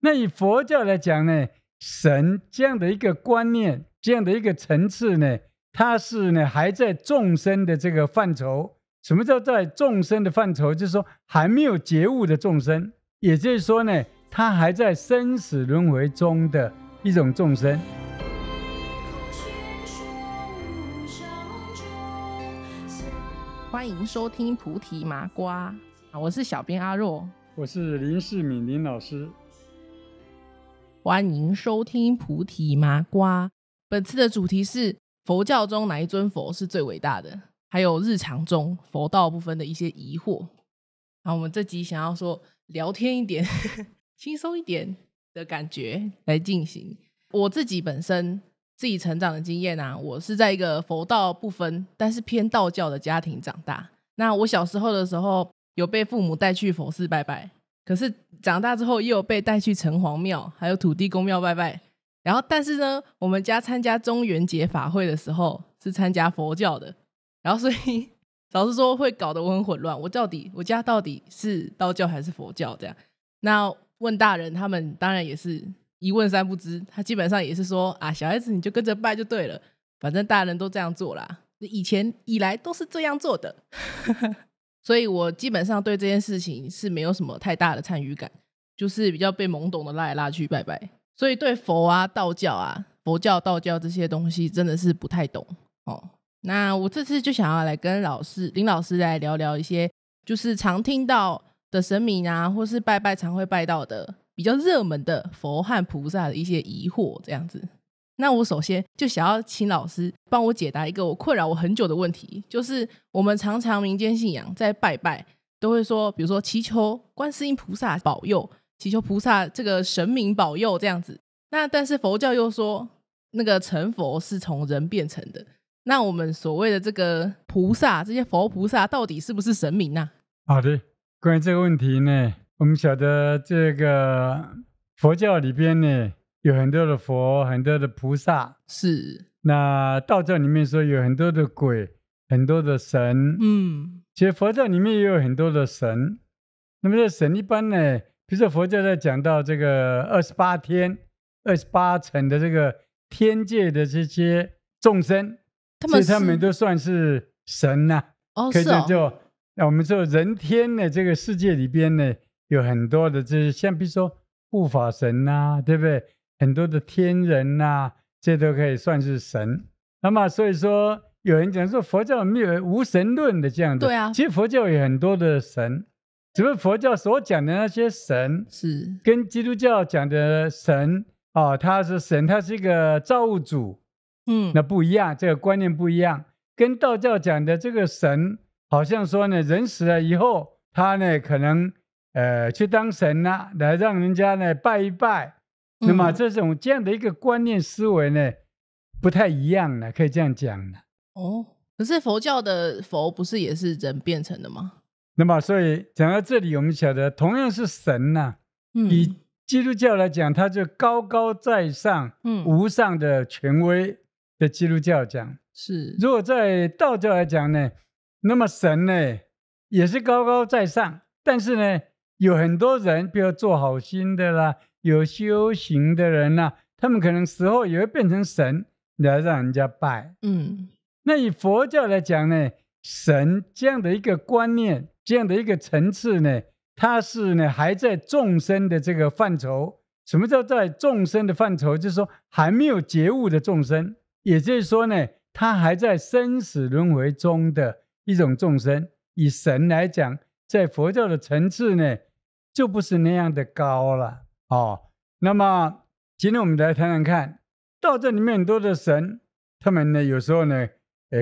那以佛教来讲呢，神这样的一个观念，这样的一个层次呢，它是呢还在众生的这个范畴。什么叫在众生的范畴？就是说还没有觉悟的众生，也就是说呢，他还在生死轮回中的一种众生。欢迎收听菩提麻瓜，我是小编阿若，我是林世敏林老师。欢迎收听菩提麻瓜。本次的主题是佛教中哪一尊佛是最伟大的，还有日常中佛道部分的一些疑惑。好，我们这集想要说聊天一点轻松一点的感觉来进行。我自己本身自己成长的经验啊，我是在一个佛道不分但是偏道教的家庭长大。那我小时候的时候有被父母带去佛寺拜拜，可是长大之后又有被带去城隍庙还有土地公庙拜拜。然后但是呢，我们家参加中元节法会的时候是参加佛教的，然后所以老实说会搞得我很混乱，我家到底是道教还是佛教这样。那问大人，他们当然也是一问三不知，他基本上也是说啊，小孩子你就跟着拜就对了，反正大人都这样做啦，以前以来都是这样做的所以我基本上对这件事情是没有什么太大的参与感，就是比较被懵懂的拉来拉去拜拜，所以对佛啊道教啊佛教道教这些东西真的是不太懂哦。那我这次就想要来跟林老师来聊聊一些就是常听到的神明啊，或是拜拜常会拜到的比较热门的佛和菩萨的一些疑惑这样子。那我首先就想要请老师帮我解答一个我困扰我很久的问题，就是我们常常民间信仰在拜拜都会说，比如说祈求观世音菩萨保佑，祈求菩萨这个神明保佑这样子。那但是佛教又说那个成佛是从人变成的，那我们所谓的这个菩萨，这些佛菩萨到底是不是神明啊？好的，关于这个问题呢，我们晓得这个佛教里边呢有很多的佛，很多的菩萨，是。那道教里面说有很多的鬼，很多的神，其实佛教里面也有很多的神。那么这神一般呢，比如说佛教在讲到这个28天28层的这个天界的这些众生，所以他们都算是神呐、可以这就那我们说人天的这个世界里边呢，有很多的这些，像比如说护法神呐、对不对？很多的天人呐、这都可以算是神。那么所以说有人讲说佛教没有无神论的这样的，对啊，其实佛教有很多的神，只不过佛教所讲的那些神是跟基督教讲的神他是神，他是一个造物主，那不一样，这个观念不一样。跟道教讲的这个神，好像说呢，人死了以后，他呢可能去当神啊，来让人家呢拜一拜。那么这样的一个观念思维呢，不太一样了，可以这样讲了。可是佛教的佛不是也是人变成的吗？那么所以讲到这里，我们晓得同样是神呐、以基督教来讲，它就高高在上，无上的权威的基督教讲是。如果在道教来讲呢，那么神呢也是高高在上，但是呢有很多人，比如做好心的啦，有修行的人啦，他们可能死后也会变成神来让人家拜。那以佛教来讲呢，神这样的一个观念，这样的一个层次呢，它是呢还在众生的这个范畴。什么叫在众生的范畴？就是说还没有觉悟的众生，也就是说呢，他还在生死轮回中的一种众生。以神来讲，在佛教的层次呢，就不是那样的高了。那么今天我们来谈谈看，道教里面很多的神，他们呢有时候呢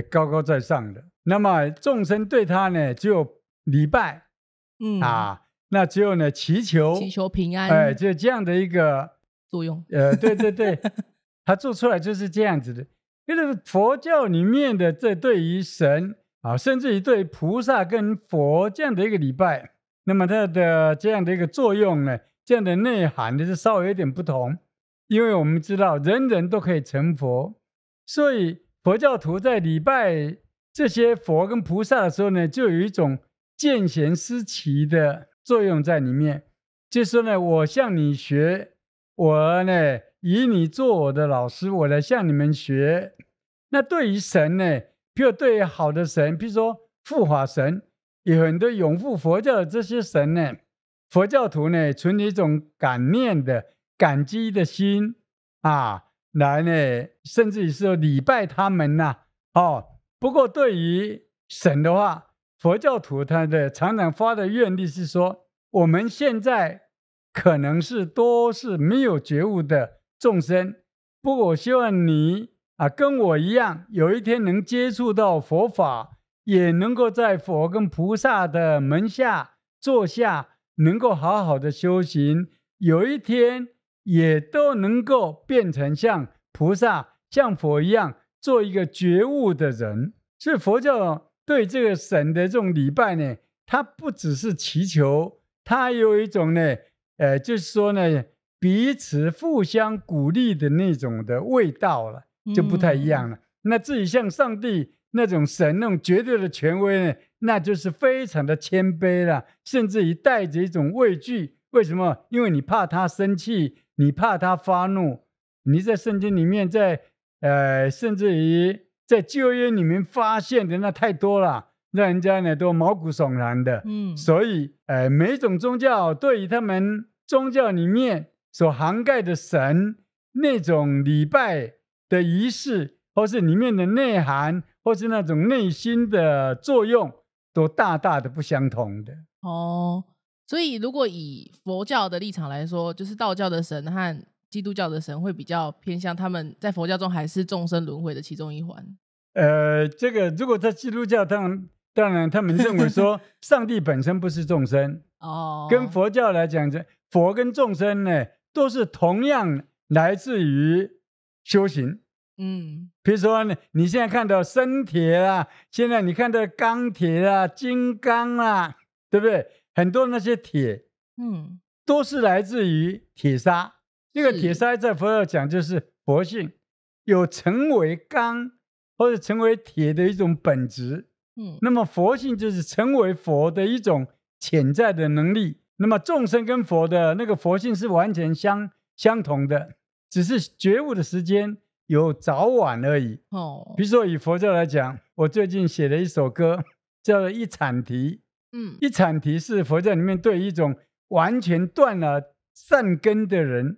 高高在上的，那么众生对他呢只有礼拜，那只有呢祈求平安，就这样的一个作用。对对对，他做出来就是这样子的。因为佛教里面的这对于神甚至于对菩萨跟佛这样的一个礼拜，那么它的这样的一个作用呢，这样的内涵呢是稍微有点不同。因为我们知道人人都可以成佛，所以佛教徒在礼拜这些佛跟菩萨的时候呢，就有一种见贤思齐的作用在里面。就是说呢，我向你学，我呢以你做我的老师，我来向你们学。那对于神呢，譬如对于好的神，譬如说护法神，有很多拥护佛教的这些神呢，佛教徒呢存一种感念的、感激的心啊，来呢，甚至于说礼拜他们呐、不过对于神的话，佛教徒他的常常发的愿力是说，我们现在可能都是没有觉悟的众生，不过我希望你跟我一样，有一天能接触到佛法，也能够在佛跟菩萨的门下坐下，能够好好的修行，有一天也都能够变成像菩萨、像佛一样，做一个觉悟的人。所以佛教对这个神的这种礼拜呢，它不只是祈求，它有一种呢，就是说呢，彼此互相鼓励的那种的味道了，就不太一样了。那至于像上帝那种神那种绝对的权威呢，那就是非常的谦卑了，甚至于带着一种畏惧。为什么？因为你怕他生气，你怕他发怒。你在圣经里面甚至于在旧约里面发现的那太多了，让人家呢都毛骨悚然的。所以每一种宗教对于他们宗教里面所涵盖的神那种礼拜的仪式，或是里面的内涵，或是那种内心的作用，都大大的不相同的。所以如果以佛教的立场来说，就是道教的神和基督教的神会比较偏向他们在佛教中还是众生轮回的其中一环。这个如果在基督教当然他们认为说上帝本身不是众生跟佛教来讲，佛跟众生呢都是同样来自于修行。比如说呢，你现在看到生铁啦，现在你看到钢铁啦、金刚啦，对不对？很多那些铁都是来自于铁砂。这个铁砂在佛教讲就是佛性，有成为钢或者成为铁的一种本质。那么佛性就是成为佛的一种潜在的能力。那么众生跟佛的那个佛性是完全相同的，只是觉悟的时间有早晚而已。比如说以佛教来讲，我最近写了一首歌叫做《一阐提》。一阐提是佛教里面对一种完全断了善根的人，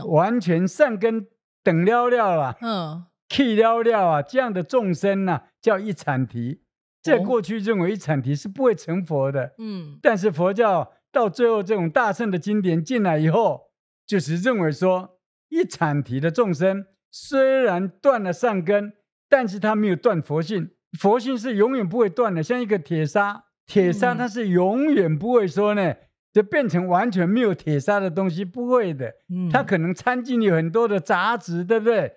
完全善根等了啦，去了这样的众生叫一阐提。在过去认为一阐提是不会成佛的，但是佛教到最后这种大乘的经典进来以后，就是认为说一阐提的众生虽然断了善根，但是他没有断佛性，佛性是永远不会断的。像一个铁砂它是永远不会说呢就变成完全没有铁砂的东西，不会的。它可能掺进有很多的杂质，对不对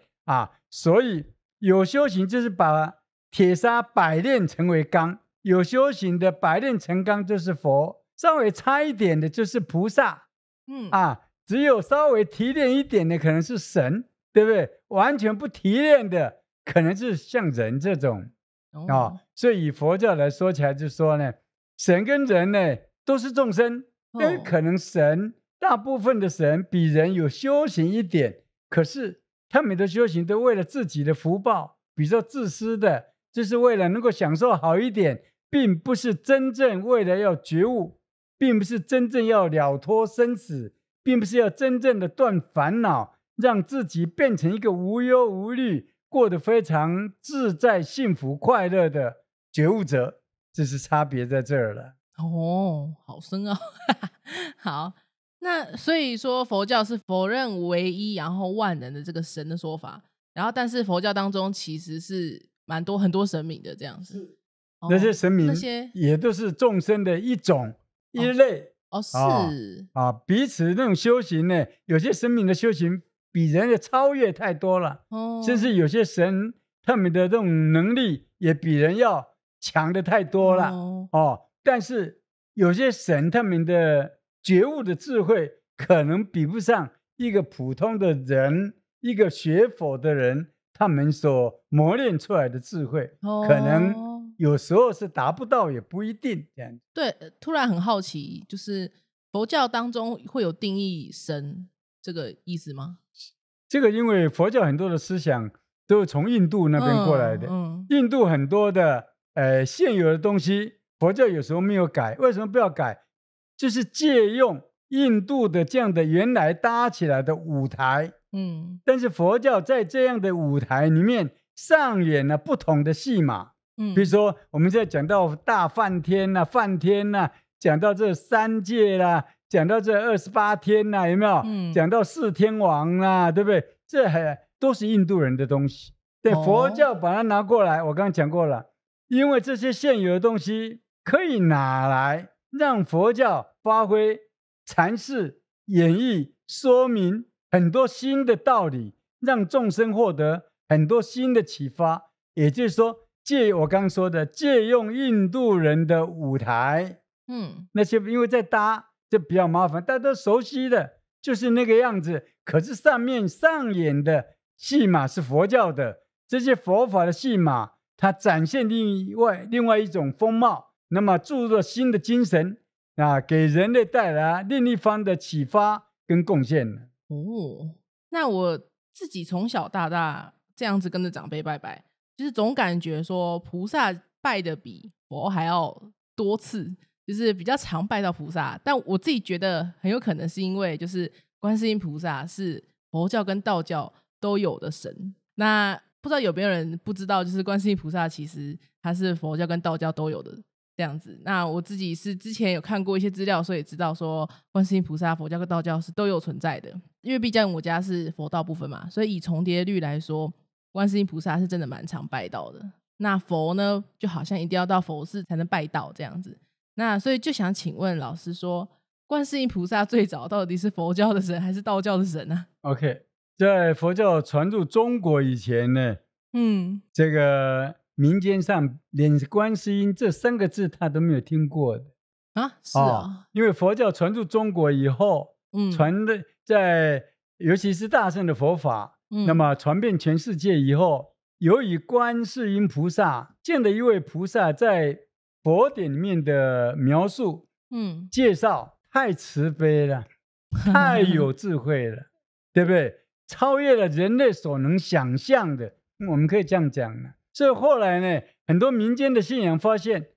所以有修行就是把铁砂百炼成为钢，有修行的百炼成钢就是佛，稍微差一点的就是菩萨。只有稍微提炼一点的可能是神，对不对？完全不提炼的可能是像人这种所以以佛教来说起来，就说呢，神跟人呢都是众生，但可能大部分的神比人有修行一点，可是他们的修行都为了自己的福报，比如说自私的，就是为了能够享受好一点，并不是真正为了要觉悟，并不是真正要了脱生死，并不是要真正的断烦恼，让自己变成一个无忧无虑，过得非常自在、幸福、快乐的觉悟者。这是差别在这儿了。好深奥好，那所以说佛教是否认唯一然后万能的这个神的说法，然后但是佛教当中其实是很多神明的这样子。那些神明也都是众生的一类。彼此那种修行呢，有些神明的修行比人的超越太多了，甚至有些神他们的这种能力也比人要强的太多了。但是有些神他们的觉悟的智慧可能比不上一个普通的人，一个学佛的人他们所磨练出来的智慧，可能有时候是达不到，也不一定这样。对，突然很好奇，就是佛教当中会有定义神这个意思吗？这个因为佛教很多的思想都是从印度那边过来的，印度很多的现有的东西，佛教有时候没有改，为什么不要改？就是借用印度的这样的原来搭起来的舞台，但是佛教在这样的舞台里面上演了不同的戏码，比如说我们现在讲到大梵天呐、梵天呐，讲到这三界啦，讲到这28天呐，有没有？讲到4天王啦，对不对？这都是印度人的东西。对，佛教把它拿过来，我刚刚讲过了，因为这些现有的东西可以拿来让佛教发挥阐释、演绎、说明很多新的道理，让众生获得很多新的启发。也就是说，我刚刚说的，借用印度人的舞台，那些因为在搭就比较麻烦，大家都熟悉的，就是那个样子。可是上面上演的戏码是佛教的，这些佛法的戏码，它展现另外一种风貌，那么注入了新的精神啊，给人类带来另一番的启发跟贡献。那我自己从小到大这样子跟着长辈拜拜，就是总感觉说菩萨拜的比佛还要多次，就是比较常拜到菩萨。但我自己觉得很有可能是因为就是观世音菩萨是佛教跟道教都有的神。那不知道有没有人不知道，就是观世音菩萨其实他是佛教跟道教都有的这样子。那我自己是之前有看过一些资料，所以知道说观世音菩萨佛教跟道教是都有存在的。因为毕竟我家是佛道部分嘛，所以以重叠率来说，观世音菩萨是真的蛮常拜到的。那佛呢，就好像一定要到佛寺才能拜到这样子。那所以就想请问老师说，观世音菩萨最早到底是佛教的神还是道教的神呢？OK， 在佛教传入中国以前呢，这个民间上连观世音这3个字他都没有听过的啊。是啊，因为佛教传入中国以后，传的尤其是大乘的佛法，那么传遍全世界以后，由于观世音菩萨这样的一位菩萨在佛典里面的描述，介绍太慈悲了，太有智慧了，对不对？超越了人类所能想象的，我们可以这样讲了。所以后来呢，很多民间的信仰发现，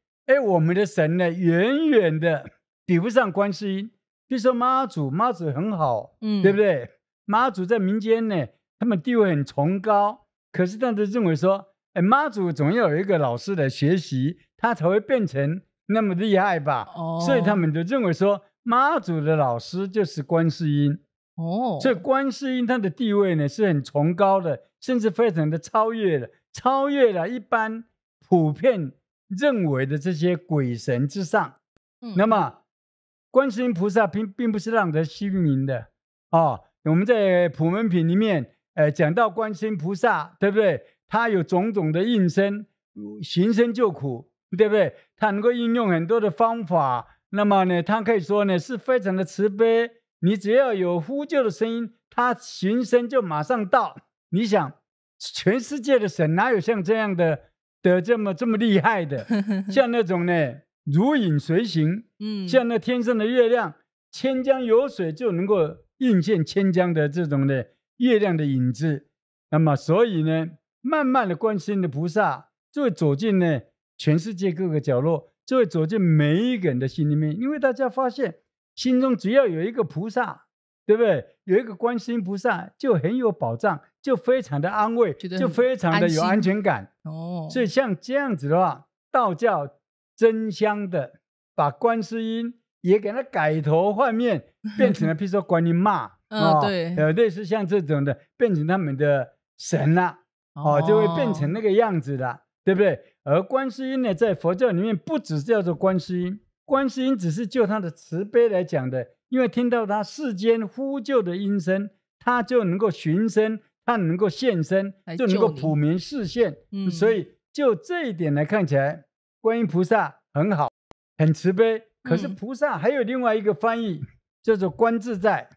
我们的神呢，远远的比不上观世音。比如说妈祖很好，对不对？妈祖在民间呢，他们地位很崇高，可是大家认为说，妈祖总要有一个老师来学习，他才会变成那么厉害吧？所以他们就认为说，妈祖的老师就是观世音。所以观世音他的地位呢是很崇高的，甚至非常的超越了一般普遍认为的这些鬼神之上。那么观世音菩萨并不是浪得虚名的我们在普门品里面讲到观世音菩萨，对不对？他有种种的应身，行身救苦，对不对？他能够应用很多的方法，那么呢，他可以说呢是非常的慈悲。你只要有呼救的声音，他行身就马上到。你想，全世界的神哪有像这样的这么厉害的？像那种呢如影随形，像那天上的月亮，千江有水就能够映现千江的这种的月亮的影子。那么所以呢，慢慢的观世音的菩萨就会走进呢全世界各个角落，就会走进每一个人的心里面。因为大家发现心中只要有一个菩萨，对不对？有一个观世音菩萨就很有保障，就非常的安慰，就非常的有安全感。所以像这样子的话，道教争相的把观世音也给它改头换面，变成了譬如说观音妈对，类似像这种的，变成他们的神了就会变成那个样子了，对不对？而观世音呢，在佛教里面不只是叫做观世音，观世音只是就他的慈悲来讲的，因为听到他世间呼救的音声，他就能够寻声，他能够现身，就能够普明示现。所以就这一点来看起来，观音菩萨很好，很慈悲。可是菩萨还有另外一个翻译，叫做观自在，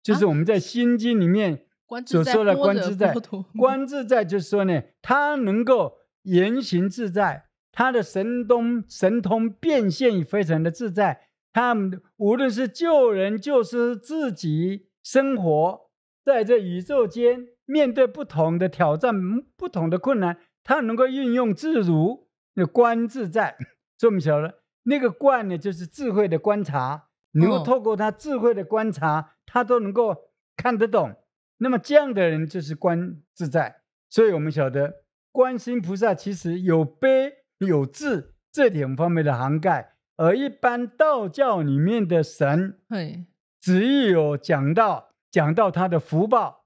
就是我们在心经里面所说的观自在。观自在就是说呢，他能够言行自在，他的神通变现非常的自在，他们无论是救人救世，自己生活在这宇宙间，面对不同的挑战、不同的困难，他能够运用自如，那观自在。所以我们晓得那个观呢，就是智慧的观察，能够透过他智慧的观察，他都能够看得懂。那么这样的人就是观自在。所以我们晓得观世音菩萨其实有悲有智这两方面的涵盖，而一般道教里面的神，只有讲到他的福报，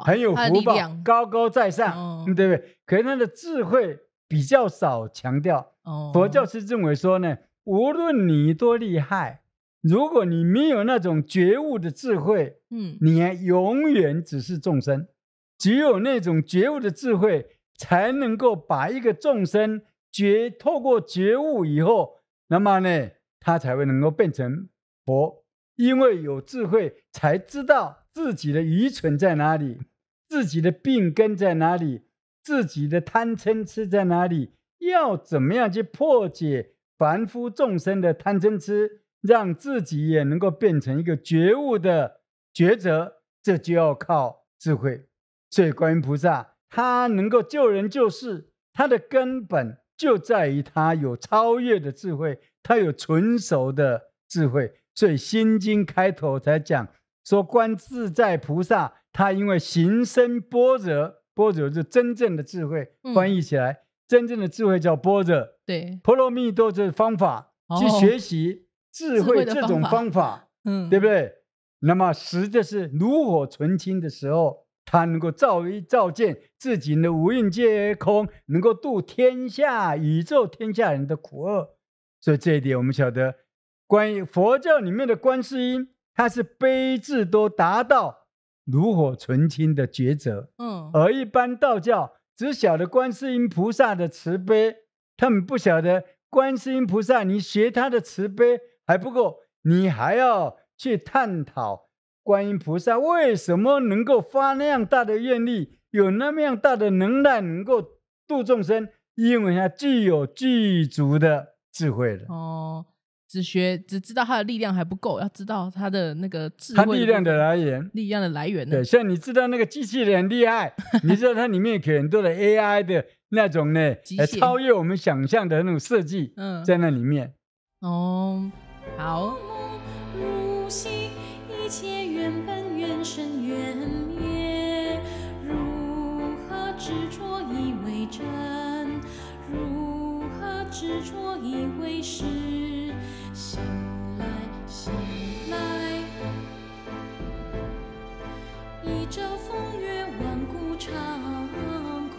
很有福报，高高在上，对不对？可是他的智慧比较少强调。佛教是认为说呢，无论你多厉害，如果你没有那种觉悟的智慧，你还永远只是众生。只有那种觉悟的智慧，才能够把一个众生透过觉悟以后，那么呢，他才会能够变成佛。因为有智慧，才知道自己的愚蠢在哪里，自己的病根在哪里，自己的贪嗔痴在哪里，要怎么样去破解凡夫众生的贪嗔痴，让自己也能够变成一个觉悟的抉择，这就要靠智慧。所以观音菩萨他能够救人救世，他的根本就在于他有超越的智慧，他有纯熟的智慧。所以心经开头才讲说，观自在菩萨他因为行深般若，般若是真正的智慧，翻译起来真正的智慧叫般若。对，婆罗蜜多这方法，去学习智慧这种方法，对不对？那么实在是炉火纯青的时候，他能够照见自己的无蕴皆空，能够度天下宇宙天下人的苦厄。所以这一点我们晓得，关于佛教里面的观世音，他是悲智都达到炉火纯青的抉择。而一般道教只晓得观世音菩萨的慈悲，他们不晓得观世音菩萨，你学他的慈悲还不够，你还要去探讨观音菩萨为什么能够发那样大的愿力，有那么样大的能耐，能够度众生，因为他具有具足的智慧了。只知道他的力量还不够，要知道他的那个智慧的他力量的来源，对，像你知道那个机器人很厉害，你知道它里面有很多的 AI 的那种呢，超越我们想象的那种设计，在那里面。好。如昔一切缘本缘生缘灭，如何执着以为真？如何执着以为实？醒来，醒来，一朝风月，万古长空。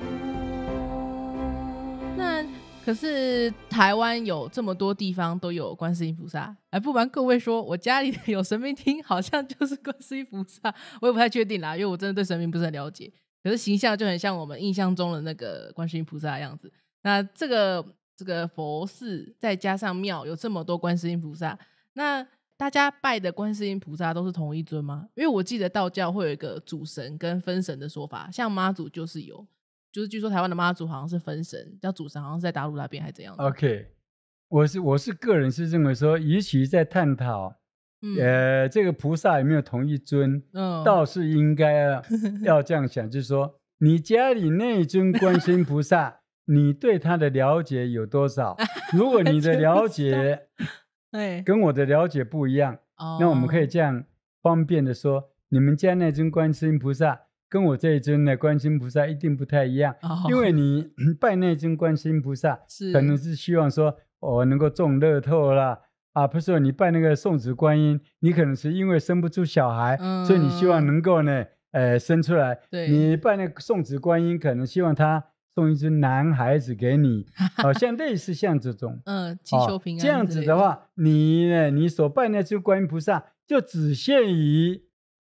那可是台湾有这么多地方都有观世音菩萨，不瞒各位说，我家里有神明厅，好像就是观世音菩萨，我也不太确定啦，因为我真的对神明不是很了解。可是形象就很像我们印象中的那个观世音菩萨的样子。那这个佛寺再加上庙有这么多观世音菩萨，那大家拜的观世音菩萨都是同一尊吗？因为我记得道教会有一个主神跟分神的说法，像妈祖就是有，就是据说台湾的妈祖好像是分神，叫主神好像是在大陆那边还是怎样的。 OK， 我是个人是认为说，与其在探讨这个菩萨有没有同一尊，倒是应该要这样想，就是说你家里那一尊观世音菩萨你对他的了解有多少？如果你的了解跟我的了解不一样，那我们可以这样方便的说，你们家那尊观世音菩萨跟我这一尊的观世音菩萨一定不太一样，因为你拜那尊观世音菩萨可能是希望说能够中乐透啦，不是说你拜那个送子观音，你可能是因为生不出小孩，所以你希望能够呢生出来。你拜那个送子观音，可能希望他送一尊男孩子给你，像类似像这种，祈求平安这样子的话，你所拜那尊观音菩萨就只限于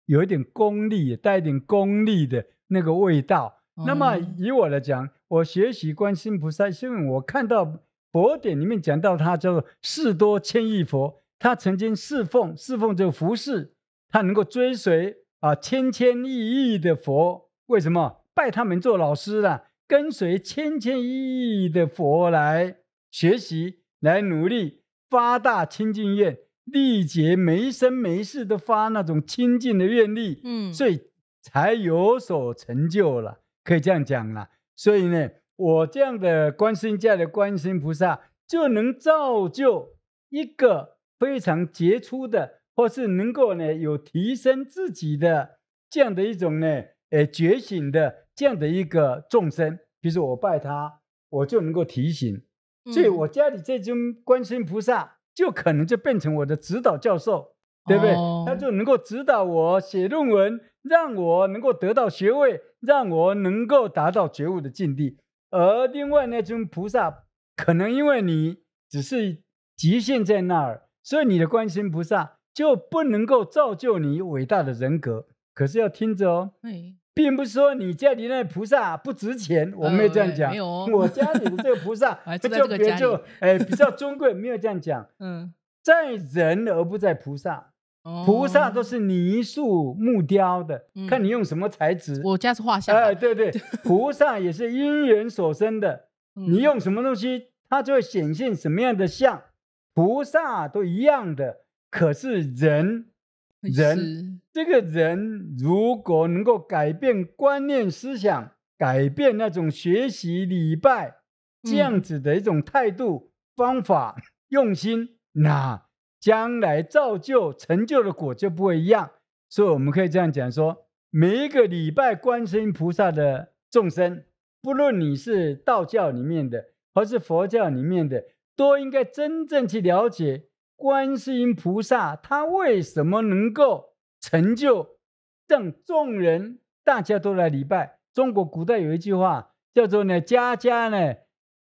有一点功利，带一点功利的那个味道。那么以我来讲，我学习观世音菩萨，是因为我看到佛典里面讲到他叫做事多千亿佛，他曾经侍奉这个服侍，他能够追随千亿的佛。为什么拜他们做老师啦？跟随千亿的佛来学习，来努力发大清净愿，力竭每一生每一世都发那种亲近的愿力，所以才有所成就了，可以这样讲了。所以呢，我这样的观世音家的观世音菩萨就能造就一个非常杰出的，或是能够呢有提升自己的这样的一种呢觉醒的这样的一个众生。比如说我拜他，我就能够提醒，所以我家里这尊观世音菩萨就可能就变成我的指导教授，对不对？他就能够指导我写论文，让我能够得到学位，让我能够达到觉悟的境地。而另外那尊菩萨可能因为你只是局限在那儿，所以你的观世音菩萨就不能够造就你伟大的人格。可是要听着哦，并不是说你家里那菩萨不值钱，我没有这样讲。我家里的这个菩萨就比较尊贵，没有这样讲。在人而不在菩萨。菩萨都是泥塑木雕的，看你用什么材质。我家是画像。对对，菩萨也是因缘所生的，你用什么东西，它就会显现什么样的像。菩萨都一样的，可是人这个人如果能够改变观念思想，改变那种学习礼拜这样子的一种态度、方法、用心，那将来造就成就的果就不会一样。所以我们可以这样讲说，每一个礼拜观世音菩萨的众生，不论你是道教里面的或是佛教里面的，都应该真正去了解观世音菩萨他为什么能够成就让众人大家都来礼拜。中国古代有一句话叫做呢，家家呢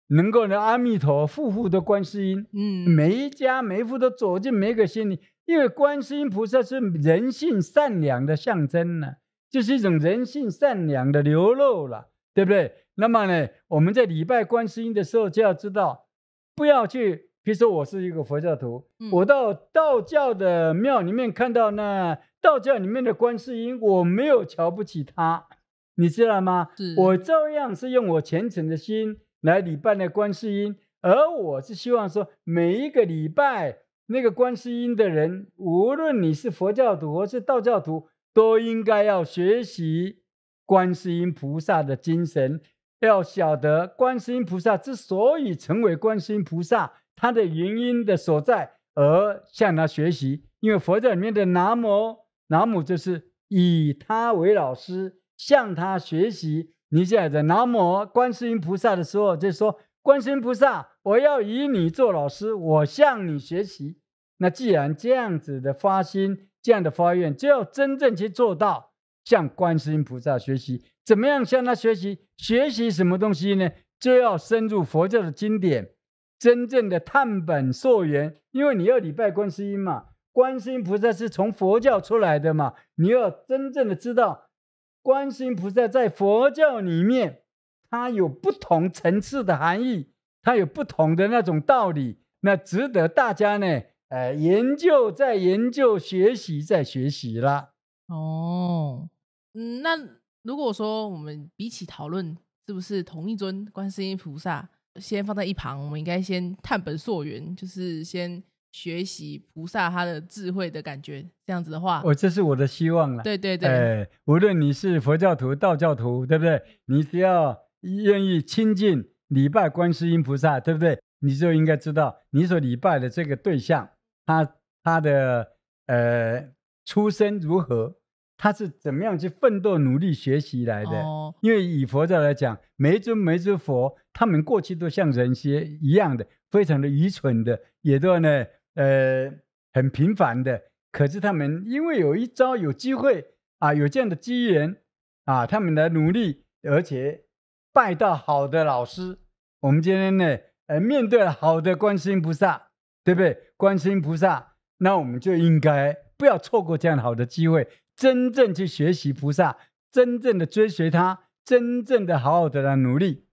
能够呢阿弥陀，户户的观世音。每一家每一户都走进每一个心里，因为观世音菩萨是人性善良的象征呢，就是一种人性善良的流露了，对不对？那么呢，我们在礼拜观世音的时候就要知道，不要去，比如说我是一个佛教徒，我到道教的庙里面看到那道教里面的观世音，我没有瞧不起他，你知道吗？我照样是用我虔诚的心来礼拜那观世音，而我是希望说，每一个礼拜那个观世音的人，无论你是佛教徒或是道教徒，都应该要学习观世音菩萨的精神，要晓得观世音菩萨之所以成为观世音菩萨，他的原因的所在，而向他学习。因为佛教里面的南无就是以他为老师，向他学习。你现在南无观世音菩萨的时候，就说观世音菩萨，我要以你做老师，我向你学习。那既然这样子的发心，这样的发愿，就要真正去做到向观世音菩萨学习。怎么样向他学习？学习什么东西呢？就要深入佛教的经典，真正的探本溯源。因为你要礼拜观世音嘛，观世音菩萨是从佛教出来的嘛，你要真正的知道观世音菩萨在佛教里面，它有不同层次的含义，它有不同的那种道理，那值得大家呢研究再研究，学习再学习啦。那如果说我们比起讨论是不是同一尊观世音菩萨，先放在一旁，我们应该先探本溯源，就是先学习菩萨他的智慧的感觉。这样子的话，这是我的希望了。对对对，无论你是佛教徒道教徒，对不对？你只要愿意亲近礼拜观世音菩萨，对不对？你就应该知道你所礼拜的这个对象，他的出身如何，他是怎么样去奋斗努力学习来的。因为以佛教来讲，每一尊佛，他们过去都像人些一样的，非常的愚蠢的，也都呢很平凡的。可是他们因为有一朝有机会有这样的机缘他们来努力，而且拜到好的老师。我们今天呢面对了好的观世音菩萨，对不对？观世音菩萨，那我们就应该不要错过这样好的机会，真正去学习菩萨，真正的追随他，真正的好好的来努力。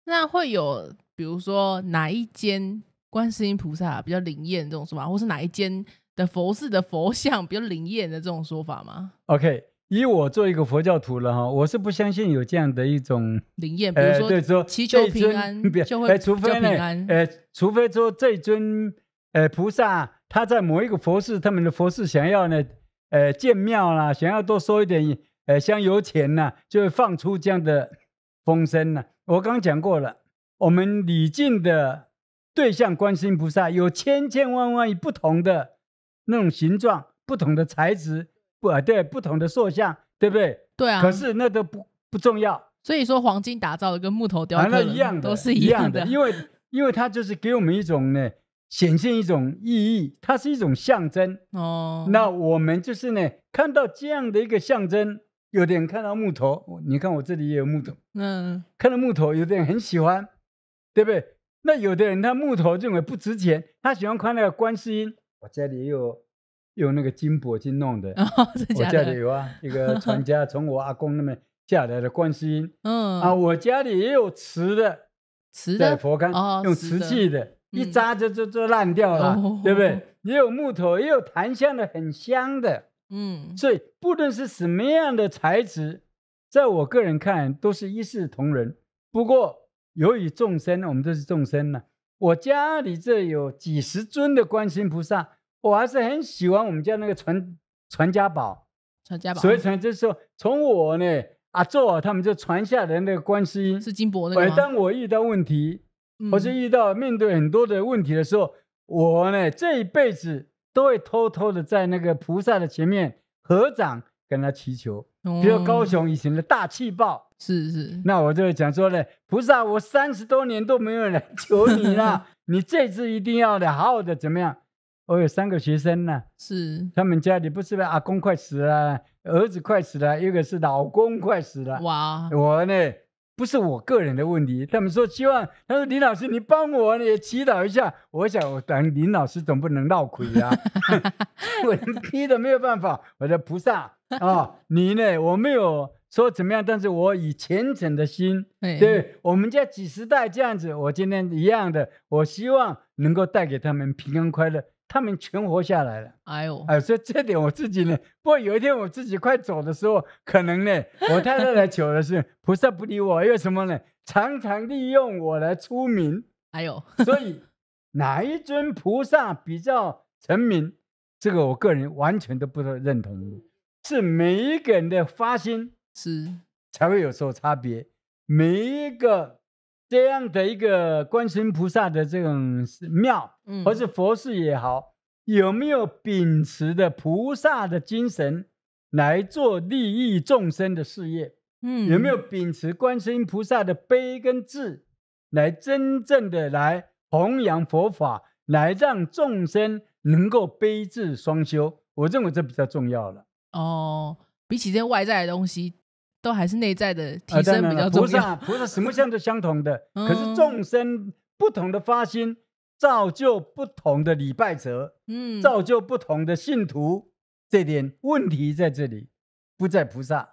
那会有比如说哪一间观世音菩萨比较灵验这种说法，或是哪一间的佛寺的佛像比较灵验的这种说法吗？ OK， 以我做一个佛教徒了我是不相信有这样的一种灵验，比如说祈求平安就会比较平安。除非说这尊菩萨他在某一个佛寺，他们的佛寺想要呢，建庙啦，想要多收一点香油钱呐，就会放出这样的风声呐。我刚刚讲过了，我们礼敬的对象观世音菩萨有千千万万不同的那种形状，不同的材质，不同的塑像，对不对？对啊。可是那都不重要。所以说黄金打造的跟木头雕刻那一样的，都是一样的，因为它就是给我们一种呢，显现一种意义，它是一种象征哦。那我们就是呢，看到这样的一个象征，有的人看到木头，你看我这里也有木头，看到木头，有的人很喜欢，对不对？那有的人他木头认为不值钱，他喜欢看那个观世音。我家里也有那个金箔金弄的，我家里有啊，一个传家从我阿公那边下来的观世音，我家里也有瓷的佛龛，用瓷器的，一扎就烂掉了，对不对？也有木头，也有檀香的，很香的，所以不论是什么样的材质，在我个人看都是一视同仁。不过由于众生，我们都是众生呢，我家里这有几十尊的观世音菩萨，我还是很喜欢我们家那个传家宝。所以就是说，从我呢阿祖他们就传下来那个观世音是金箔那个吗？当我遇到问题，或是面对很多的问题的时候，我呢这一辈子都会偷偷的在那个菩萨的前面合掌跟他祈求。比如高雄以前的大气爆，是，那我就会讲说呢，菩萨，我30多年都没有人来求你了，你这次一定要的好好的怎么样？我有3个学生呢，是他们家里不是阿公快死了，儿子快死了，一个是老公快死了。哇！我呢不是我个人的问题，他们说希望，他说林老师你帮我也祈祷一下。我想我等林老师总不能闹亏啊，我逼的没有办法。我的菩萨你呢？我没有说怎么样，但是我以虔诚的心，对我们家几十代这样子，我今天一样的，我希望能够带给他们平安快乐。他们全活下来了，所以这点我自己呢，不过有一天我自己快走的时候，可能呢，我太太来求的是菩萨不理我，因为什么呢？常常利用我来出名，所以哪一尊菩萨比较成名，这个我个人完全都不认同，是每一个人的发心是才会有所差别，每一个。这样的一个观世音菩萨的这种庙，或是佛寺也好，有没有秉持的菩萨的精神来做利益众生的事业？有没有秉持观世音菩萨的悲跟智，来真正的来弘扬佛法，来让众生能够悲智双修？我认为这比较重要了。比起这些外在的东西。都还是内在的提升比较重要。菩萨什么像都相同的，可是众生不同的发心，造就不同的礼拜者，造就不同的信徒。这点问题在这里，不在菩萨。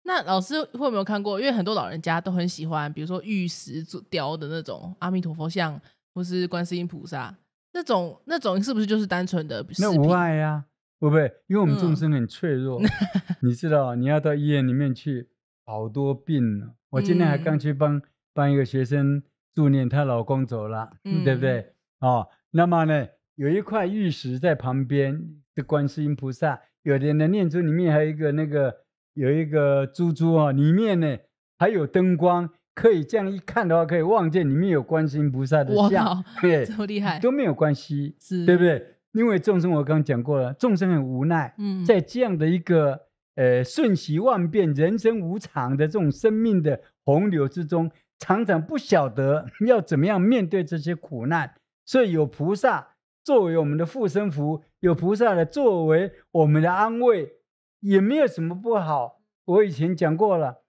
那老师会有没有看过？因为很多老人家都很喜欢，比如说玉石雕的那种阿弥陀佛像，或是观世音菩萨，那种是不是就是单纯的饰品？那无碍啊。不会，因为我们众生很脆弱，你知道，你要到医院里面去，好多病了。我今天还刚去帮一个学生助念，她老公走了，对不对？那么呢，有一块玉石在旁边是观世音菩萨，有的人的念珠里面还有一个珠珠里面呢还有灯光，可以这样一看的话，可以望见里面有观世音菩萨的像，对，这么厉害都没有关系，对不对？因为众生我刚刚讲过了，众生很无奈，在这样的一个瞬息万变、人生无常的这种生命的洪流之中，常常不晓得要怎么样面对这些苦难，所以有菩萨作为我们的护身符，有菩萨的作为我们的安慰，也没有什么不好。我以前讲过了，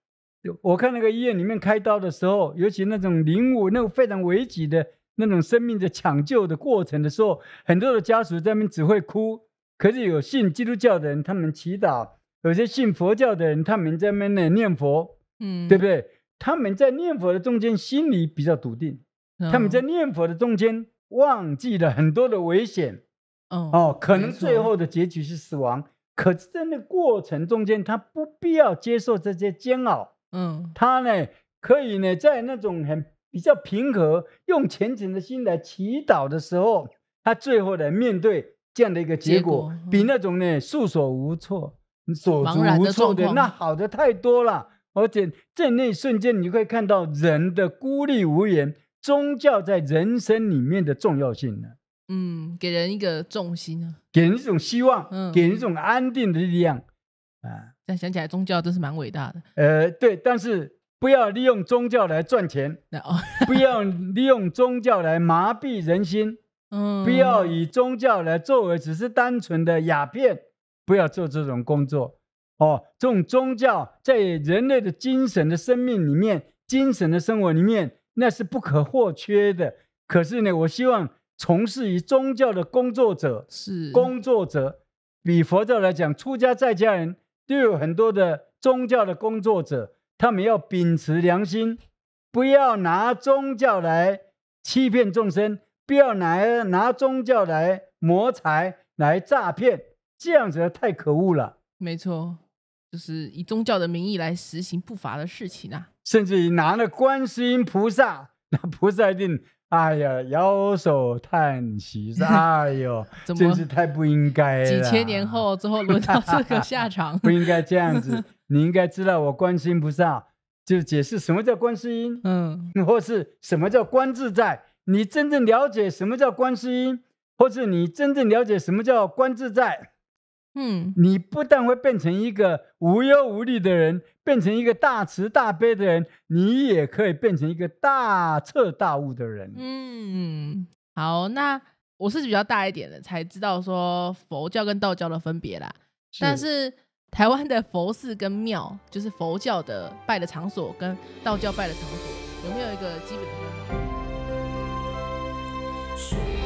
我看那个医院里面开刀的时候，尤其那种领悟那种非常危急的那种生命的抢救的过程的时候，很多的家属在那边只会哭，可是有信基督教的人他们祈祷，有些信佛教的人他们在那边念佛，对不对？他们在念佛的中间心里比较笃定，他们在念佛的中间忘记了很多的危险，可能最后的结局是死亡，可是在那个过程中间他不必要接受这些煎熬，他呢可以呢在那种比较平和用虔诚的心来祈祷的时候，他最后来面对这样的一个结果，比那种呢束手无措、手足无措的那好的太多了。而且在那一瞬间，你会看到人的孤立无援，宗教在人生里面的重要性呢。给人一个重心啊，给人一种希望，给人一种安定的力量啊。这样想起来，宗教真是蛮伟大的。对，但是不要利用宗教来赚钱，不要利用宗教来麻痹人心，不要以宗教来作为只是单纯的鸦片，不要做这种工作。这种宗教在人类的精神的生命里面，精神的生活里面，那是不可或缺的。可是呢，我希望从事于宗教的工作者，比佛教来讲，出家在家人都有很多的宗教的工作者，他们要秉持良心，不要拿宗教来欺骗众生，不要拿宗教来谋财、来诈骗，这样子太可恶了。没错，就是以宗教的名义来实行不法的事情啊，甚至于拿了观世音菩萨，那菩萨一定摇手叹息，哎呦，真是太不应该了。几千年后之后轮到这个下场，不应该这样子。你应该知道，我观世音菩萨就解释什么叫观世音，或是什么叫观自在。你真正了解什么叫观世音，或是你真正了解什么叫观自在，你不但会变成一个无忧无虑的人，变成一个大慈大悲的人，你也可以变成一个大彻大悟的人。好，那我是比较大一点的才知道说佛教跟道教的分别啦。但是台湾的佛寺跟庙，就是佛教的拜的场所跟道教拜的场所，有没有一个基本的分法？